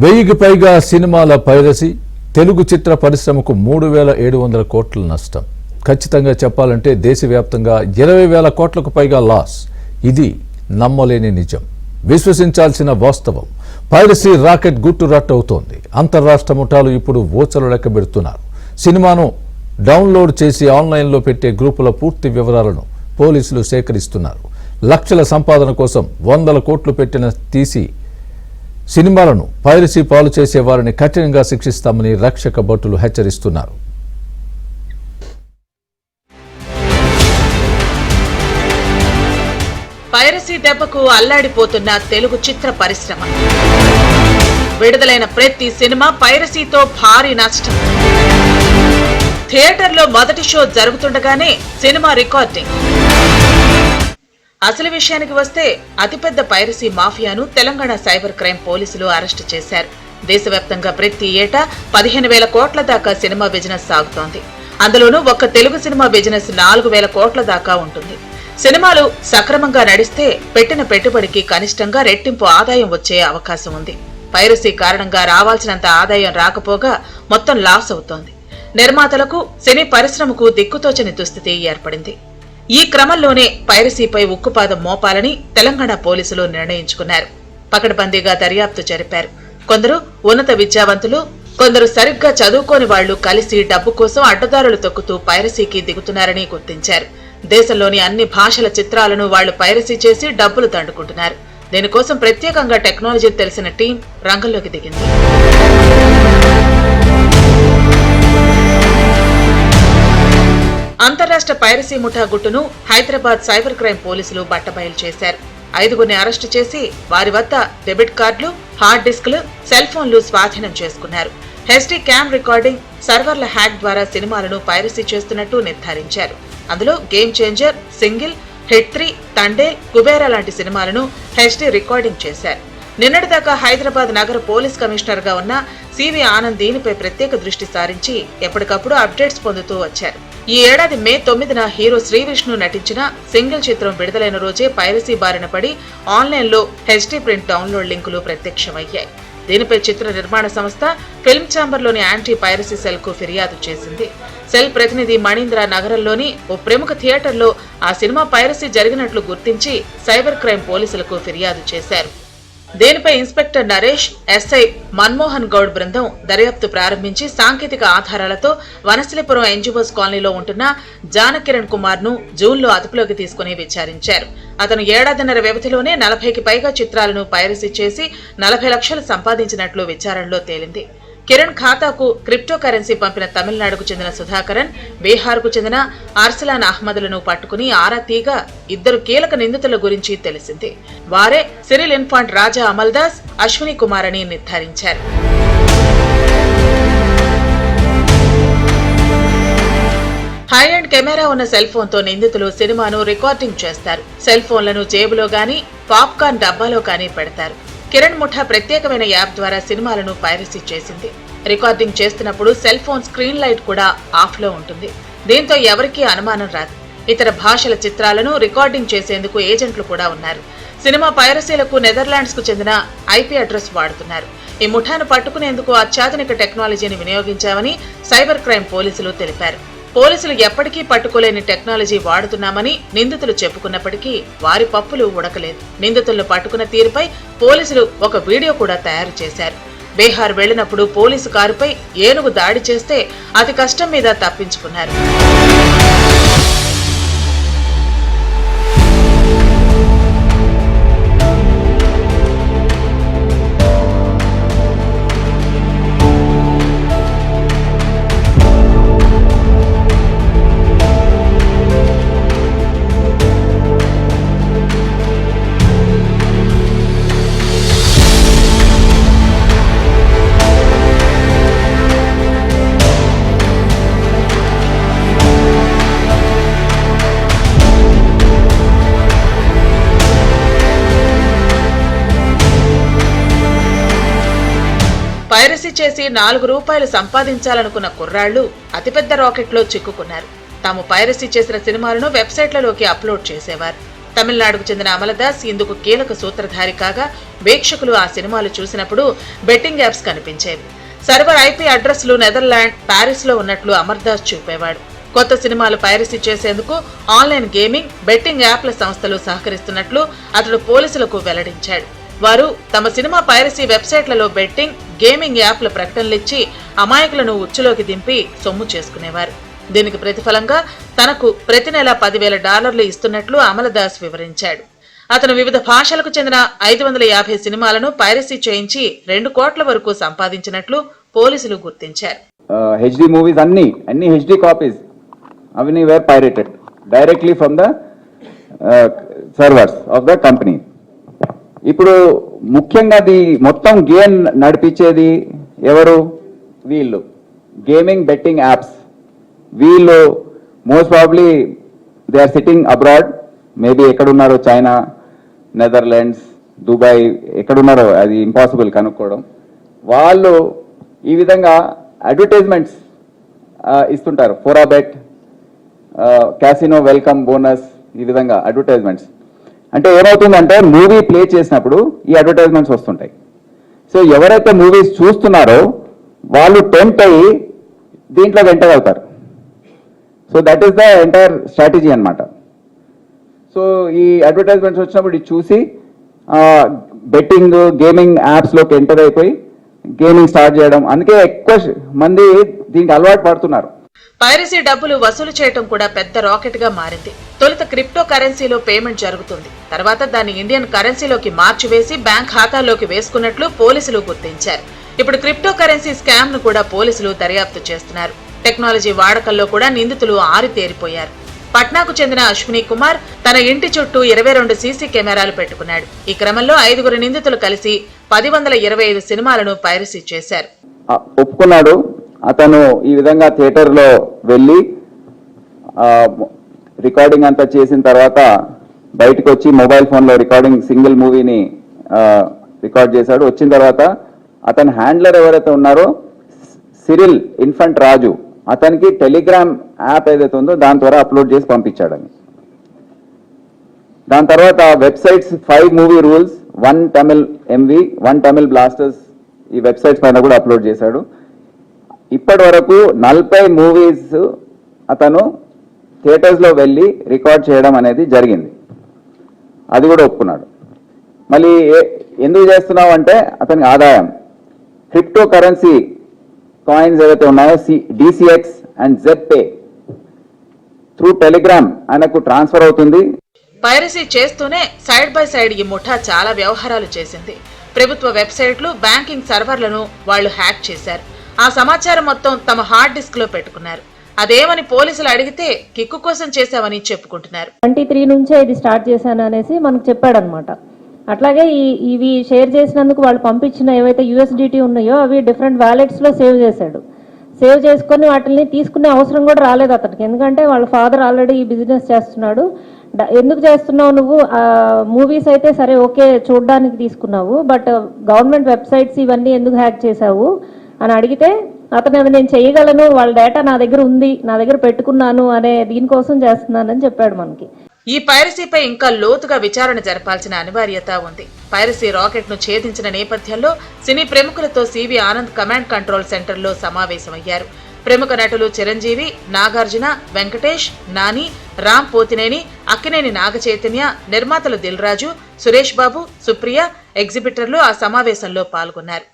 1000కి పైగా సినిమాల పైరసీ, తెలుగు చిత్ర పరిశ్రమకు 3700 కోట్ల నష్టం. ఖచ్చితంగా చెప్పాలంటే దేశవ్యాప్తంగా 20,000 కోట్లకు పైగా లాస్. ఇది నమ్మలేని నిజం, విశ్వసించాల్సిన వాస్తవం. పైరసీ రాకెట్ గుట్టు రట్టవుతోంది. అంతర్రాష్ట్ర ముఠాలు ఇప్పుడు ఓచలు లెక్క పెడుతున్నారు. సినిమాను డౌన్లోడ్ చేసి ఆన్లైన్లో పెట్టే గ్రూపుల పూర్తి వివరాలను పోలీసులు సేకరిస్తున్నారు. లక్షల సంపాదన కోసం 100 కోట్లు పెట్టిన తీసి సినిమాలను పైరసీ పాలు చేసే వారిని కఠినంగా శిక్షిస్తామని రక్షక భటులు హెచ్చరిస్తున్నారు. పైరసీ దెబ్బకు అల్లాడిపోతున్న తెలుగు చిత్ర పరిశ్రమ. విడుదలైన ప్రతి సినిమా పైరసీతో భారీ నష్టం. థియేటర్లో మొదటి షో జరుగుతుండగానే సినిమా రికార్డింగ్. అసలు విషయానికి వస్తే అతిపెద్ద పైరసీ మాఫియాను తెలంగాణ సైబర్ క్రైమ్ పోలీసులు అరెస్టు చేశారు. దేశవ్యాప్తంగా ప్రతి ఏటా 15,000 కోట్ల దాకా సినిమా బిజినెస్ సాగుతోంది. అందులోనూ ఒక్క తెలుగు సినిమా బిజినెస్ 4,000 కోట్ల దాకా ఉంటుంది. సినిమాలు సక్రమంగా నడిస్తే పెట్టిన పెట్టుబడికి కనిష్టంగా రెట్టింపు ఆదాయం వచ్చే అవకాశం ఉంది. పైరసీ కారణంగా రావాల్సినంత ఆదాయం రాకపోగా మొత్తం లాస్ అవుతోంది. నిర్మాతలకు, సినీ పరిశ్రమకు దిక్కుతోచని దుస్థితి ఏర్పడింది. ఈ క్రమంలోనే పైరసీపై ఉక్కుపాదం మోపాలని తెలంగాణ పోలీసులు నిర్ణయించుకున్నారు. పకడ్బందీగా దర్యాప్తు జరిపారు. కొందరు ఉన్నత విద్యావంతులు, కొందరు సరిగ్గా చదువుకోని వాళ్లు కలిసి డబ్బు కోసం అడ్డదారులు తొక్కుతూ పైరసీకి దిగుతున్నారని గుర్తించారు. దేశంలోని అన్ని భాషల చిత్రాలను వాళ్లు పైరసీ చేసి డబ్బులు దండుకుంటున్నారు. దీనికోసం ప్రత్యేకంగా టెక్నాలజీ తెలిసిన టీం రంగంలోకి దిగింది. అంతర్రాష్ట్ర పైరసీ ముఠా గుట్టును హైదరాబాద్ సైబర్ క్రైమ్ పోలీసులు బట్టబయలు చేశారు. 5గురిని అరెస్టు చేసి వారి వద్ద డెబిట్ కార్డులు, హార్డ్ డిస్క్లు, సెల్ ఫోన్లు స్వాధీనం చేసుకున్నారు. హెచ్డీ క్యామ్ రికార్డింగ్, సర్వర్ల హ్యాక్ ద్వారా సినిమాలను పైరసీ చేస్తున్నట్టు నిర్ధారించారు. అందులో game changer, single, hit 3, Thandel, Kubera లాంటి సినిమాలను హెచ్డీ రికార్డింగ్ చేశారు. నిన్నటిదాకా హైదరాబాద్ నగర పోలీస్ కమిషనర్ గా ఉన్న సివి ఆనంద్ దీనిపై ప్రత్యేక దృష్టి సారించి ఎప్పటికప్పుడు అప్డేట్స్ పొందుతూ వచ్చారు. ఈ ఏడాది మే 9న హీరో శ్రీవిష్ణు నటించిన సింగిల్ చిత్రం విడుదలైన రోజే పైరసీ బారిన పడి ఆన్లైన్లో హెచ్డీ ప్రింట్ డౌన్లోడ్ లింకులు ప్రత్యక్షమయ్యాయి. దీనిపై చిత్ర నిర్మాణ సంస్థ ఫిల్మ్ ఛాంబర్లోని యాంటీ పైరసీ సెల్ కు ఫిర్యాదు చేసింది. సెల్ ప్రతినిధి మణీంద్ర నగరంలోని ఓ ప్రముఖ థియేటర్లో ఆ సినిమా పైరసీ జరిగినట్లు గుర్తించి సైబర్ క్రైమ్ పోలీసులకు ఫిర్యాదు చేశారు. దీనిపై ఇన్స్పెక్టర్ నరేష్, ఎస్ఐ మన్మోహన్ గౌడ్ బృందం దర్యాప్తు ప్రారంభించి సాంకేతిక ఆధారాలతో వనస్థలిపురం ఎన్జిఓస్ కాలనీలో ఉంటున్న జానకిరణ్ కుమార్ ను జూన్లో అదుపులోకి తీసుకుని విచారించారు. అతను ఏడాదిన్నర వ్యవధిలోనే 40కి పైగా చిత్రాలను పైరసీ చేసి 40 లక్షలు సంపాదించినట్లు విచారణలో తేలింది. కిరణ్ ఖాతాకు క్రిప్టో కరెన్సీ పంపిన తమిళనాడుకు చెందిన సుధాకరన్, బీహార్కు చెందిన అర్సలాన్ అహ్మద్లను పట్టుకుని ఆరా తీగా 2 కీలక నిందితుల గురించి తెలిసింది. వారే సిరిల్ ఇన్ఫాంట్ రాజా అమల్దాస్, అశ్విని కుమార్ అని నిర్ధారించారు. హై అండ్ కెమెరా ఉన్న సెల్ ఫోన్ తో నిందితులు సినిమాను రికార్డింగ్ చేస్తారు. సెల్ ఫోన్లను జేబులో గానీ, పాప్కార్న్ డబ్బాలో గానీ పెడతారు. కిరణ్ ముఠా ప్రత్యేకమైన యాప్ ద్వారా సినిమాలను పైరసీ చేసింది. రికార్డింగ్ చేస్తున్నప్పుడు సెల్ ఫోన్ స్క్రీన్ లైట్ కూడా ఆఫ్ లో ఉంటుంది. దీంతో ఎవరికీ అనుమానం రాదు. ఇతర భాషల చిత్రాలను రికార్డింగ్ చేసేందుకు ఏజెంట్లు కూడా ఉన్నారు. సినిమా పైరసీలకు నెదర్లాండ్స్ కు చెందిన ఐపీ అడ్రస్ వాడుతున్నారు. ఈ ముఠాను పట్టుకునేందుకు అత్యాధునిక టెక్నాలజీని వినియోగించామని సైబర్ క్రైమ్ పోలీసులు తెలిపారు. పోలీసులు ఎప్పటికీ పట్టుకోలేని టెక్నాలజీ వాడుతున్నామని నిందితులు చెప్పుకున్నప్పటికీ వారి పప్పులు ఉడకలేదు. నిందితులను పట్టుకున్న తీరుపై పోలీసులు ఒక వీడియో కూడా తయారు చేశారు. బీహార్ వెళ్లినప్పుడు పోలీసు కారుపై ఏనుగు దాడి చేస్తే అతి కష్టం మీద తప్పించుకున్నారు. పైరసీ చేసి 4 రూపాయలు సంపాదించాలనుకున్న కుర్రాళ్లు అతిపెద్ద రాకెట్లో చిక్కుకున్నారు. తాము పైరసీ చేసిన సినిమాలను వెబ్సైట్లలోకి అప్లోడ్ చేసేవారు. తమిళనాడుకు చెందిన అమలదాస్ ఇందుకు కీలక సూత్రధారి కాగా వీక్షకులు ఆ సినిమాలు చూసినప్పుడు బెట్టింగ్ యాప్స్ కనిపించేవి. సర్వర్ ఐపీ అడ్రస్లు నెదర్లాండ్, పారిస్ లో ఉన్నట్లు అమర్దాస్ చూపేవాడు. కొత్త సినిమాలు పైరసీ చేసేందుకు ఆన్లైన్ గేమింగ్, బెట్టింగ్ యాప్ల సంస్థలు సహకరిస్తున్నట్లు అతడు పోలీసులకు వెల్లడించాడు. వారు తమ సినిమా పైరసీ వెబ్సైట్లలో బెట్టింగ్, గేమింగ్ యాప్ల ప్రకటనలిచ్చి అమాయకులను ఉచ్చులోకి దింపి సొమ్ము చేసుకునేవారు. దీనికి ప్రతిఫలంగా తనకు ప్రతి నెల $10,000 ఇస్తున్నట్లు అమలదాస్ వివరించాడు. అతను వివిధ భాషలకు చెందిన 550 సినిమాలను పైరసీ చేయించి 2 కోట్ల వరకు సంపాదించినట్లు పోలీసులు గుర్తించారు. HD మూవీస్ అన్ని HD కాపీస్ అవన్నీ were pirated directly from the servers of the company. ఇప్పుడు ముఖ్యంగా మొత్తం గేమ్ నడిపించేది ఎవరు? వీళ్ళు గేమింగ్ బెట్టింగ్ యాప్స్. వీళ్ళు most probably they are sitting abroad, maybe ఎక్కడున్నారో చైనా, నెదర్లాండ్స్, దుబాయ్, ఎక్కడున్నారో అది ఇంపాసిబుల్ కనుక్కోవడం. వాళ్ళు ఈ విధంగా అడ్వర్టైజ్మెంట్స్ ఇస్తుంటారు. ఫోరాబెట్, క్యాసినో వెల్కమ్ బోనస్, ఈ విధంగా అడ్వర్టైజ్మెంట్స్. అంటే ఏమవుతుందంటే మూవీ ప్లే చేసినప్పుడు ఈ అడ్వర్టైజ్మెంట్స్ వస్తుంటాయి. సో ఎవరైతే మూవీస్ చూస్తున్నారో వాళ్ళు టెంప్ట్ అయ్యి దీంట్లో ఎంటర్ అవుతారు. So that is the entire strategy అన్నమాట. సో ఈ అడ్వర్టైజ్మెంట్స్ వచ్చినప్పుడు ఇది చూసి బెట్టింగ్, గేమింగ్ యాప్స్లోకి ఎంటర్ అయిపోయి గేమింగ్ స్టార్ట్ చేయడం. అందుకే ఎక్కువ మంది దీనికి అలవాటు పడుతున్నారు. పైరసీ డబ్బులు వసూలు చేయటం కూడా పెద్ద రాకెట్ గా మారింది. తొలుత క్రిప్టో కరెన్సీలో పేమెంట్ జరుగుతుంది. తర్వాత దాన్ని ఇండియన్ కరెన్సీలోకి మార్చివేసి బ్యాంక్ ఖాతాల్లోకి వేసుకున్నట్లు పోలీసులు గుర్తించారు. ఇప్పుడు క్రిప్టో కరెన్సీ స్కామ్ ను కూడా పోలీసులు దర్యాప్తు చేస్తున్నారు. టెక్నాలజీ వాడకంలో కూడా నిందితులు ఆరితేరిపోయారు. పట్నాకు చెందిన అశ్విని కుమార్ తన ఇంటి చుట్టూ 22 సీసీ కెమెరాలు పెట్టుకున్నాడు. ఈ క్రమంలో 5 నిందితులు కలిసి 1025 సినిమాలను పైరసీ చేశారు. ఒప్పుకున్నాడు. అతను ఈ విధంగా థియేటర్లో వెళ్ళి రికార్డింగ్ అంతా చేసిన తర్వాత బయటకు వచ్చి మొబైల్ ఫోన్లో రికార్డింగ్ సింగిల్ మూవీని రికార్డ్ చేశాడు. వచ్చిన తర్వాత అతని హ్యాండ్లర్ ఎవరైతే ఉన్నారో సిరిల్ ఇన్ఫంట్ రాజు, అతనికి టెలిగ్రామ్ యాప్ ఏదైతే ఉందో దాని ద్వారా అప్లోడ్ చేసి పంపించాడని. దాని తర్వాత websites 5 movie rules, 1 Tamil MV, 1 Tamil blasters, ఈ వెబ్సైట్స్ పైన కూడా అప్లోడ్ చేశాడు. ఇప్పటి వరకు 40 మూవీస్ అతను థియేటర్స్లో వెళ్ళి రికార్డ్ చేయడం అనేది జరిగింది. అది కూడా ఒప్పుకున్నాడు. మళ్ళీ ఎందుకు చేస్తున్నావు అంటే అతనికి ఆదాయం. క్రిప్టో కరెన్సీ కాయిన్స్ ఏవైతే ఉన్నాయో DCX and ZPay through Telegram ఆయనకు ట్రాన్స్ఫర్ అవుతుంది. పైరసీ చేస్తూనే సైడ్ బై సైడ్ ఈ ముఠా చాలా వ్యవహారాలు చేసింది. ప్రభుత్వ వెబ్సైట్లు, బ్యాంకింగ్ సర్వర్లను వాళ్లు హ్యాక్ చేశారు. ఆ సమాచారం మొత్తం తమ హార్డ్ డిస్క్ లో పెట్టుకున్నారు. అదేమని పోలీసులు అడిగితే కిక్కు కోసం చేశామని చెప్పుకుంటున్నారు. 23 నుంచే ఇది స్టార్ట్ చేశాను అనేసి మనకు చెప్పాడనమాట. అట్లాగే ఇవి షేర్ చేసినందుకు వాళ్ళు పంపించిన ఏవైతే USDT ఉన్నాయో అవి డిఫరెంట్ వ్యాలెట్స్లో సేవ్ చేశాడు. సేవ్ చేసుకొని వాటిని తీసుకునే అవసరం కూడా రాలేదు అతనికి. ఎందుకంటే వాళ్ళ ఫాదర్ ఆల్రెడీ ఈ బిజినెస్ చేస్తున్నాడు. ఎందుకు చేస్తున్నావు నువ్వు? మూవీస్ అయితే సరే ఓకే చూడడానికి తీసుకున్నావు, బట్ గవర్నమెంట్ వెబ్సైట్స్ ఇవన్నీ ఎందుకు హ్యాక్ చేశావు అని అడిగితే అతను అది నేను చేయగలను, వాళ్ళ డేటా నా దగ్గర ఉంది, నా దగ్గర పెట్టుకున్నాను అనే దీనికోసం చేస్తున్నానని చెప్పాడు మనకి. ఈ పైరసీపై ఇంకా లోతుగా విచారణ జరపాల్సిన అనివార్యత ఉంది. పైరసీ రాకెట్ ను ఛేదించిన నేపథ్యంలో సినీ ప్రముఖులతో సివి ఆనంద్ కమాండ్ కంట్రోల్ సెంటర్లో సమావేశమయ్యారు. ప్రముఖ నటులు చిరంజీవి, నాగార్జున, వెంకటేష్, నాని, రామ్ పోతినేని, అక్కినేని నాగచైతన్య, నిర్మాతలు దిల్ రాజు, సురేష్ బాబు, సుప్రియ, ఎగ్జిబిటర్లు ఆ సమావేశంలో పాల్గొన్నారు.